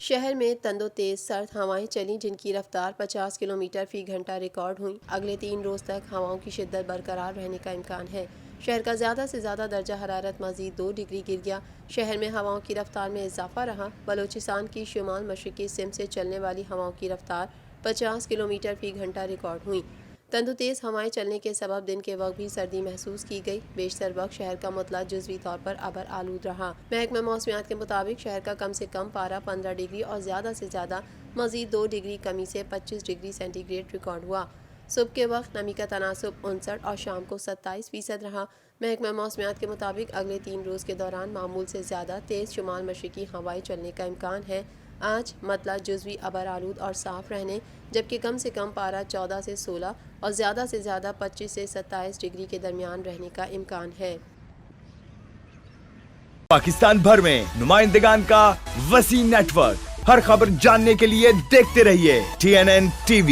شہر میں تندو تیز سرد ہوائیں چلیں جن کی رفتار 50 کلومیٹر فی گھنٹہ ریکارڈ ہوئی۔ اگلے 3 روز تک ہواؤں کی شدت برقرار رہنے کا امکان ہے۔ شہر کا زیادہ سے زیادہ درجہ حرارت مزید 2 ڈگری گر گیا۔ شہر میں ہواؤں کی رفتار میں اضافہ رہا۔ بلوچستان کی شمال مشرقی سمت سے چلنے والی ہواؤں کی رفتار 50 کلومیٹر فی گھنٹہ ریکارڈ ہوئی۔ تندو تیز ہوائیں چلنے کے سبب دن کے وقت بھی سردی محسوس کی گئی۔ بیشتر وقت شہر کا مطلع جزوی طور پر ابر آلود رہا۔ محکمہ موسمیات کے مطابق شہر کا کم سے کم پارہ 15 ڈگری اور زیادہ سے زیادہ مزید 2 ڈگری کمی سے 25 ڈگری سینٹی گریڈ ریکارڈ ہوا۔ صبح کے وقت نمی کا تناسب 59 اور شام کو 27% رہا۔ محکمہ موسمیات کے مطابق اگلے 3 روز کے دوران معمول سے زیادہ تیز شمال مشرقی ہوائیں چلنے کا امکان ہے۔ آج مطلع جزوی ابر آلود اور صاف رہنے جبکہ کم سے کم پارہ 14 سے 16 اور زیادہ سے زیادہ 25 سے 27 ڈگری کے درمیان رہنے کا امکان ہے۔ پاکستان بھر میں نمائندگان کا وسیع نیٹ ورک، ہر خبر جاننے کے لیے دیکھتے رہیے TNN TV۔